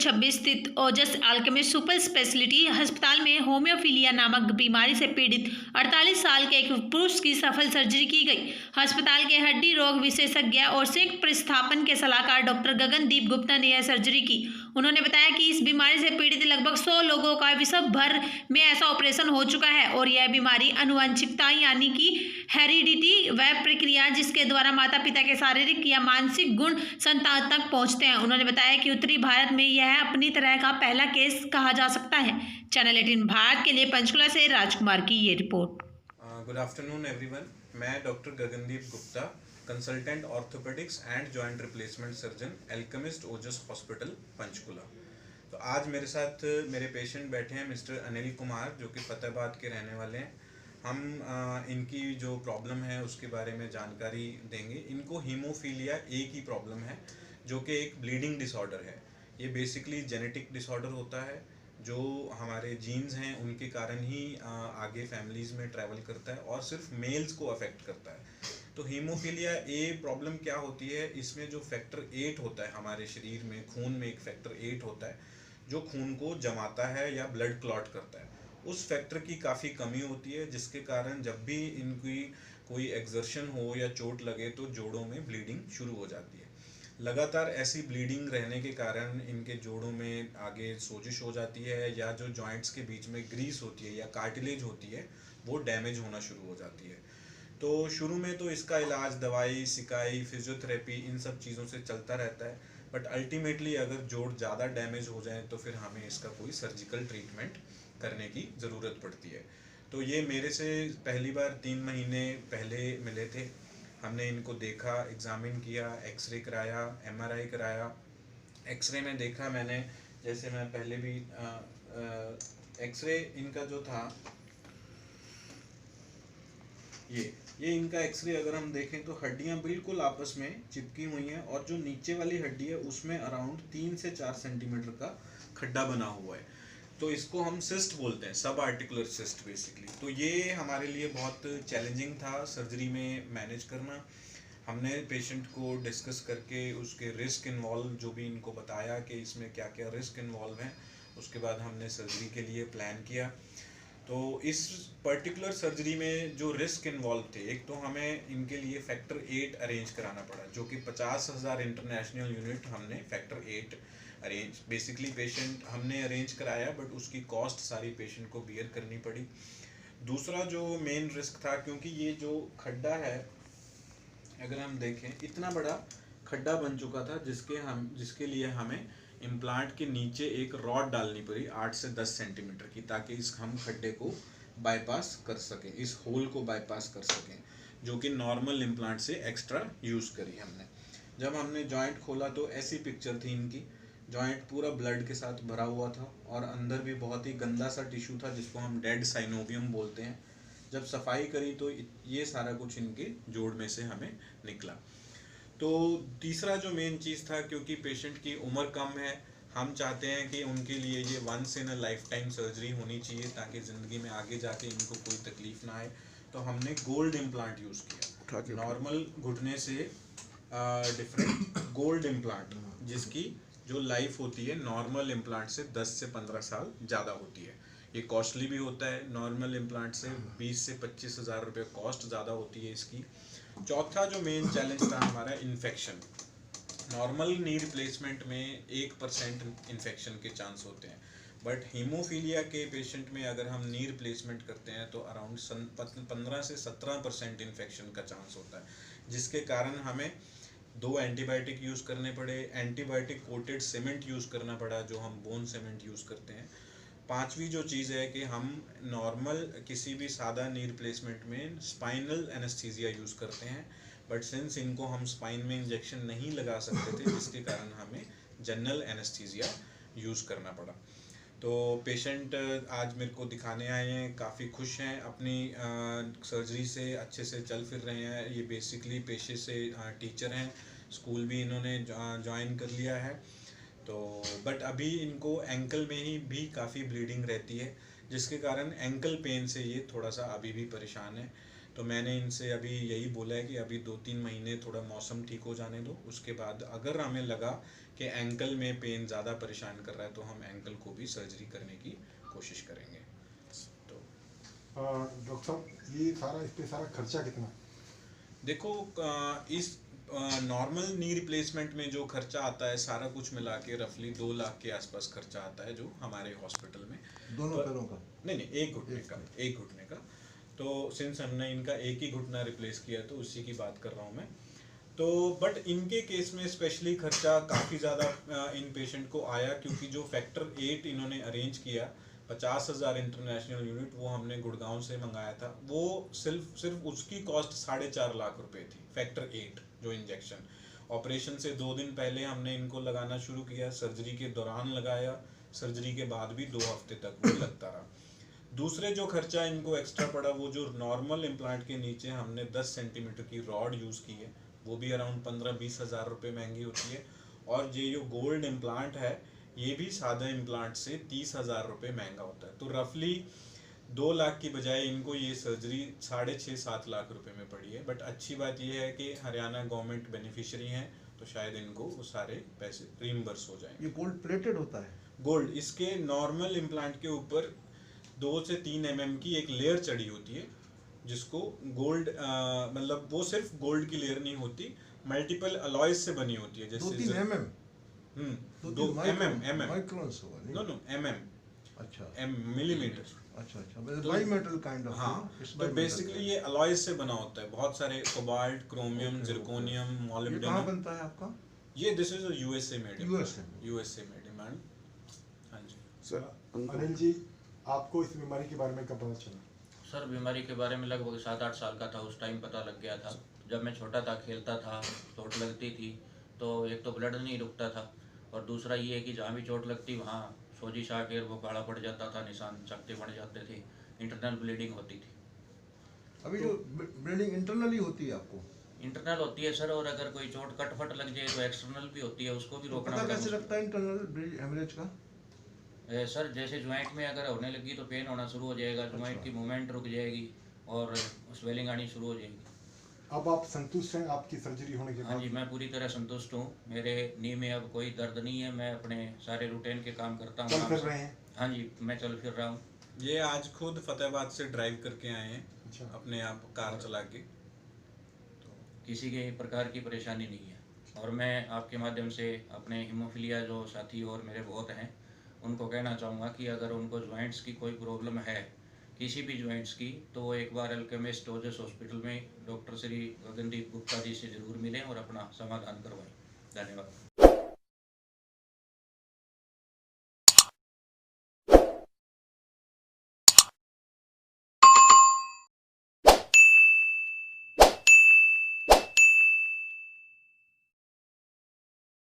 26 स्थित ओजस alchemist super speciality अस्पताल में होम्योफीलिया नामक बीमारी से पीड़ित 48 साल के एक पुरुष की सफल सर्जरी की गई। अस्पताल के हड्डी रोग विशेषज्ञ और संयुक्त प्रतिस्थापन के सलाहकार डॉक्टर गगनदीप गुप्ता ने यह सर्जरी की। उन्होंने बताया कि इस बीमारी से पीड़ित लगभग 100 लोगों का विश्व भर में ऐसा ऑपरेशन हो चुका है और यह बीमारी आनुवंशिकता यानी कि हेरिडिटी वह प्रक्रिया जिसके द्वारा माता पिता के शारीरिक या मानसिक गुण संतान तक पहुंचते हैं। उन्होंने बताया कि उत्तरी भारत में यह अपनी तरह का पहला केस कहा जा सकता है। चैनल 18 भारत के लिए पंचकुला से राजकुमार की ये रिपोर्ट। गुड आफ्टरनून एवरीवन, मैं doctor Gagandeep Gupta, consultant orthopaedics and joint replacement surgeon, alchemist Ojas hospital Panchkula. तो आज मेरे साथ मेरे पेशेंट बैठे हैं मिस्टर अनिल कुमार, जो कि फतेहाबाद के रहने वाले हैं। हम इनकी जो प्रॉब्लम है उसके बारे में जानकारी देंगे। इनको हीमोफीलिया ए की प्रॉब्लम है, जो कि एक ब्लीडिंग डिसऑर्डर है। ये बेसिकली जेनेटिक डिसऑर्डर होता है जो हमारे जीन्स हैं उनके कारण ही आगे फैमिलीज़ में ट्रैवल करता है और सिर्फ मेल्स को अफेक्ट करता है। तो हीमोफीलिया ए प्रॉब्लम क्या होती है, इसमें जो फैक्टर 8 होता है हमारे शरीर में, खून में एक फैक्टर 8 होता है जो खून को जमाता है या ब्लड क्लॉट करता है। उस फैक्टर की काफ़ी कमी होती है, जिसके कारण जब भी इनकी कोई एक्सर्शन हो या चोट लगे तो जोड़ों में ब्लीडिंग शुरू हो जाती है। लगातार ऐसी ब्लीडिंग रहने के कारण इनके जोड़ों में आगे सोजिश हो जाती है या जो जॉइंट्स के बीच में ग्रीस होती है या कार्टिलेज होती है वो डैमेज होना शुरू हो जाती है। तो शुरू में तो इसका इलाज दवाई, सिकाई, फिजियोथेरेपी इन सब चीज़ों से चलता रहता है, बट अल्टीमेटली अगर जोड़ ज़्यादा डैमेज हो जाए तो फिर हमें इसका कोई सर्जिकल ट्रीटमेंट करने की ज़रूरत पड़ती है। तो ये मेरे से पहली बार 3 महीने पहले मिले थे। हमने इनको देखा, एग्ज़ामिन किया, एक्सरे कराया, एमआरआई कराया। एक्सरे में देखा मैंने, जैसे मैं पहले भी एक्सरे इनका जो था ये इनका एक्सरे अगर हम देखें तो हड्डियां बिल्कुल आपस में चिपकी हुई हैं और जो नीचे वाली हड्डी है उसमें अराउंड 3 से 4 सेंटीमीटर का खड्डा बना हुआ है। तो इसको हम सिस्ट बोलते हैं, सब आर्टिकुलर सिस्ट बेसिकली। तो ये हमारे लिए बहुत चैलेंजिंग था सर्जरी में मैनेज करना। हमने पेशेंट को डिस्कस करके उसके रिस्क इन्वॉल्व जो भी इनको बताया कि इसमें क्या क्या रिस्क इन्वॉल्व हैं, उसके बाद हमने सर्जरी के लिए प्लान किया। तो इस पर्टिकुलर सर्जरी में जो रिस्क इन्वॉल्व थे, एक तो हमें इनके लिए फैक्टर 8 अरेंज कराना पड़ा, जो कि 50,000 इंटरनेशनल यूनिट हमने फैक्टर 8 अरेंज बेसिकली पेशेंट हमने अरेंज कराया, बट उसकी कॉस्ट सारी पेशेंट को बियर करनी पड़ी। दूसरा जो मेन रिस्क था, क्योंकि ये जो खड्डा है अगर हम देखें इतना बड़ा खड्डा बन चुका था जिसके लिए हमें इम्प्लांट के नीचे एक रॉड डालनी पड़ी 8 से 10 सेंटीमीटर की, ताकि हम खड्डे को बाईपास कर सकें, इस होल को बाईपास कर सकें, जो कि नॉर्मल इम्प्लांट से एक्स्ट्रा यूज़ करी हमने। जब हमने जॉइंट खोला तो ऐसी पिक्चर थी इनकी, जॉइंट पूरा ब्लड के साथ भरा हुआ था और अंदर भी बहुत ही गंदा सा टिश्यू था जिसको हम डेड साइनोवियम बोलते हैं। जब सफाई करी तो ये सारा कुछ इनके जोड़ में से हमें निकला। तो तीसरा जो मेन चीज़ था, क्योंकि पेशेंट की उम्र कम है, हम चाहते हैं कि उनके लिए ये once in a lifetime surgery होनी चाहिए ताकि ज़िंदगी में आगे जाके इनको कोई तकलीफ ना आए। तो हमने गोल्ड इम्प्लांट यूज़ किया, नॉर्मल घुटने से डिफरेंट गोल्ड इम्प्लांट, जिसकी जो लाइफ होती है नॉर्मल इम्प्लांट से 10 से 15 साल ज़्यादा होती है। ये कॉस्टली भी होता है, नॉर्मल इम्प्लांट से 20 से 25 हज़ार रुपये कॉस्ट ज़्यादा होती है इसकी। चौथा जो मेन चैलेंज था हमारा, इन्फेक्शन। नॉर्मल नी रिप्लेसमेंट में 1% इन्फेक्शन के चांस होते हैं, बट हीमोफीलिया के पेशेंट में अगर हम नी रिप्लेसमेंट करते हैं तो अराउंड 15 से 17% इन्फेक्शन का चांस होता है, जिसके कारण हमें 2 एंटीबायोटिक यूज़ करने पड़े, एंटीबायोटिक कोटेड सीमेंट यूज़ करना पड़ा जो हम बोन सीमेंट यूज़ करते हैं। पांचवी जो चीज़ है कि हम नॉर्मल किसी भी सादा नी रिप्लेसमेंट में स्पाइनल एनेस्थीसिया यूज़ करते हैं, बट सिंस इनको हम स्पाइन में इंजेक्शन नहीं लगा सकते थे, जिसके कारण हमें जनरल एनेस्थीसिया यूज़ करना पड़ा। तो पेशेंट आज मेरे को दिखाने आए हैं, काफ़ी खुश हैं अपनी सर्जरी से, अच्छे से चल फिर रहे हैं। ये बेसिकली पेशे से टीचर हैं, स्कूल भी इन्होंने ज्वाइन कर लिया है। तो बट अभी इनको एंकल में ही भी काफ़ी ब्लीडिंग रहती है, जिसके कारण एंकल पेन से ये थोड़ा सा अभी भी परेशान है। तो मैंने इनसे अभी यही बोला है कि अभी 2-3 महीने थोड़ा मौसम ठीक हो जाने दो, उसके बाद अगर हमें लगा कि एंकल में पेन ज़्यादा परेशान कर रहा है तो हम एंकल को भी सर्जरी करने की कोशिश करेंगे। तो डॉक्टर साहब ये सारा इस पे सारा खर्चा कितना? देखो इस नॉर्मल नी रिप्लेसमेंट में जो खर्चा आता है सारा कुछ मिला के रफली 2 लाख के आसपास खर्चा आता है जो हमारे हॉस्पिटल में। दोनों पैरों का? नहीं नहीं, एक घुटने का। तो सिंस हमने इनका एक ही घुटना रिप्लेस किया तो उसी की बात कर रहा हूँ मैं। तो बट इनके केस में स्पेशली खर्चा काफ़ी ज़्यादा इन पेशेंट को आया, क्योंकि जो फैक्टर 8 इन्होंने अरेंज किया 50,000 इंटरनेशनल यूनिट, वो हमने गुड़गांव से मंगाया था। वो सिर्फ उसकी कॉस्ट 4.5 लाख रुपए थी, फैक्टर 8 जो इंजेक्शन। ऑपरेशन से 2 दिन पहले हमने इनको लगाना शुरू किया, सर्जरी के दौरान लगाया, सर्जरी के बाद भी 2 हफ्ते तक वो लगता रहा। दूसरे जो खर्चा इनको एक्स्ट्रा पड़ा वो जो नॉर्मल इम्प्लांट के नीचे हमने 10 सेंटीमीटर की रॉड यूज़ की है, वो भी अराउंड 15-20 हज़ार रुपये महंगी होती है। और ये जो गोल्ड इम्प्लांट है ये भी सादा इम्प्लांट से 30,000 रुपये महंगा होता है। तो रफली 2 लाख की बजाय इनको ये सर्जरी 6.5-7 लाख रुपए में पड़ी है। बट अच्छी बात ये है कि हरियाणा गवर्नमेंट बेनिफिशियरी हैं, तो शायद इनको वो सारे पैसे रीइंबर्स हो जाएंगे। ये गोल्ड प्लेटेड होता है? गोल्ड इसके नॉर्मल इम्प्लांट के ऊपर 2 से 3 mm की एक लेयर चढ़ी होती है, जिसको गोल्ड मतलब वो सिर्फ गोल्ड की लेयर नहीं होती, मल्टीपल अलॉयज से बनी होती है। जैसे 2-3 mm? 2 mm माइक्रोन्स होगा नहीं? नो mm, अच्छा मिलीमीटर। अच्छा बाई मेटल काइंड ऑफ। हाँ, तो बेसिकली ये अलॉयज से बना होता है, बहुत सारे कोबाल्ट, क्रोमियम, जिरकोनियम, ये कहाँ मॉलिब्डेनम। बनता है आपका? ये this is USA made. USA USA made ma'am. हाँ जी सर। अनिल जी, आपको इस बीमारी के बारे में कब पता चला? सर बीमारी के बारे में लगभग 7-8 साल का था, उस टाइम पता लग गया था। जब मैं छोटा था, खेलता था, चोट लगती थी तो एक तो ब्लड नहीं रुकता था, और दूसरा ये है कि जहाँ भी चोट लगती वहाँ सोजिश आके वो काला पड़ जाता था, निशान चकते पड़ जाते थे, इंटरनल ब्लीडिंग होती थी। अभी जो ब्लीडिंग इंटरनली होती है आपको? इंटरनल होती है सर, और अगर कोई चोट कट-फट लग जाए तो एक्सटर्नल भी होती है, उसको भी रोकना पता कैसे मुश्किल। लगता है इंटरनल हेमरेज का? सर जैसे ज्वाइंट में अगर होने लगी तो पेन होना शुरू हो जाएगा, ज्वाइंट की मूवमेंट रुक जाएगी और स्वेलिंग आनी शुरू हो जाएगी। अब आप संतुष्ट हैं आपकी सर्जरी होने के हाँ बाद? जी, मैं पूरी तरह संतुष्ट हूँ। मेरे नी में अब कोई दर्द नहीं है, मैं अपने सारे रूटीन के काम करता हूँ। चल फिर रहे हैं? हाँ जी, मैं चल फिर रहा हूँ। ये आज खुद फतेहाबाद से ड्राइव करके आए हैं, अच्छा। अपने आप कार चला के। किसी के प्रकार की परेशानी नहीं है। और मैं आपके माध्यम से अपने हीमोफीलिया जो साथी और मेरे बहुत हैं उनको कहना चाहूँगा कि अगर उनको जॉइंट्स की कोई प्रॉब्लम है, किसी भी जॉइंट्स की, तो वो एक बार अल्केमिस्ट ओजस हॉस्पिटल में डॉक्टर श्री गगनदीप गुप्ता जी से ज़रूर मिलें और अपना समाधान करवाएं। धन्यवाद।